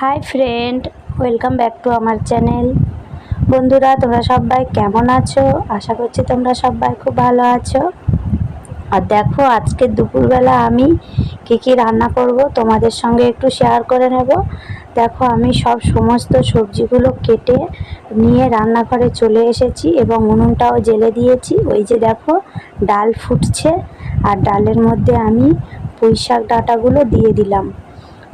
Hi friend, welcome back to আমার channel. বন্ধুরা, তোমরা সবাই কেমন আছো? আশা করছি তোমরা সবাই খুব ভালো আছো। আর দেখো, আজকে দুপুরবেলা আমি কী রান্না করব তোমাদের সঙ্গে একটু শেয়ার করে নেব। দেখো, আমি সমস্ত সবজিগুলো কেটে নিয়ে রান্নাঘরে চলে এসেছি এবং উনুনটাও জ্বেলে দিয়েছি। ওই যে দেখো, ডাল ফুটছে আর ডালের মধ্যে আমি পুঁই শাক ডাঁটাগুলো দিয়ে দিলাম।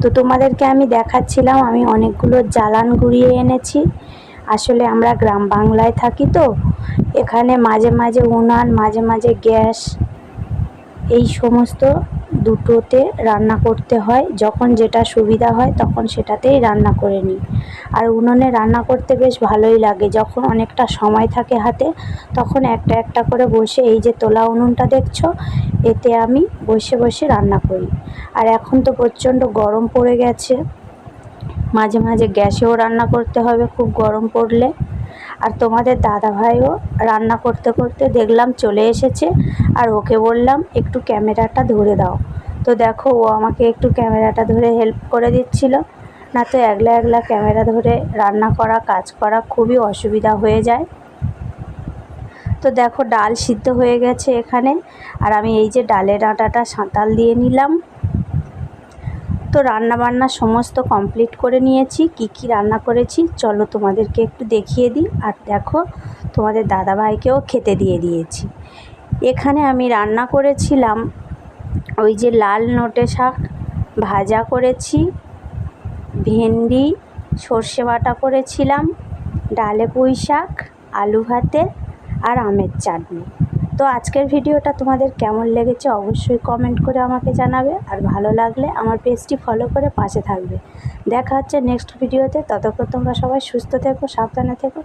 তো তোমাদেরকে আমি দেখাচ্ছিলাম, আমি অনেকগুলো জ্বালান গুঁড়িয়ে এনেছি। আসলে আমরা গ্রাম বাংলায় থাকি, তো এখানে মাঝে মাঝে উনান, মাঝে মাঝে গ্যাস, এই সমস্ত দুটোতে রান্না করতে হয়। যখন যেটা সুবিধা হয় তখন সেটাতেই রান্না করে নিই। আর উনুনে রান্না করতে বেশ ভালোই লাগে। যখন অনেকটা সময় থাকে হাতে, তখন একটা একটা করে বসে, এই যে তোলা উনুনটা দেখছো, এতে আমি বসে বসে রান্না করি। আর এখন তো প্রচণ্ড গরম পড়ে গেছে, মাঝে মাঝে গ্যাসেও রান্না করতে হবে খুব গরম পড়লে। আর তোমাদের দাদাভাইও রান্না করতে করতে দেখলাম চলে এসেছে, আর ওকে বললাম একটু ক্যামেরাটা ধরে দাও। তো দেখো, ও আমাকে একটু ক্যামেরাটা ধরে হেল্প করে দিচ্ছিল। না তো একলা একলা ক্যামেরা ধরে রান্না করা, কাজ করা খুবই অসুবিধা হয়ে যায়। তো দেখো, ডাল সিদ্ধ হয়ে গেছে এখানে, আর আমি এই যে ডালের আটাটা সাঁতাল দিয়ে নিলাম। তো রান্না বান্না সমস্ত কমপ্লিট করে নিয়েছি। কি রান্না করেছি চলো তোমাদেরকে একটু দেখিয়ে দিই। আর দেখো, তোমাদের দাদাভাইকেও খেতে দিয়ে দিয়েছি। এখানে আমি রান্না করেছিলাম ওই যে লাল নোটে শাক ভাজা করেছি, ভেন্ডি সর্ষে বাটা করেছিলাম, ডালে পুঁই শাক, আলু ভাতে আর আমের চাটনি। তো আজকের ভিডিওটা তোমাদের কেমন লেগেছে অবশ্যই কমেন্ট করে আমাকে জানাবে। আর ভালো লাগলে আমার পেজটি ফলো করে পাশে থাকবে। দেখা হচ্ছে নেক্সট ভিডিওতে। ততক্ষণ তোমরা সবাই সুস্থ থেকো, সাবধানে থেকো।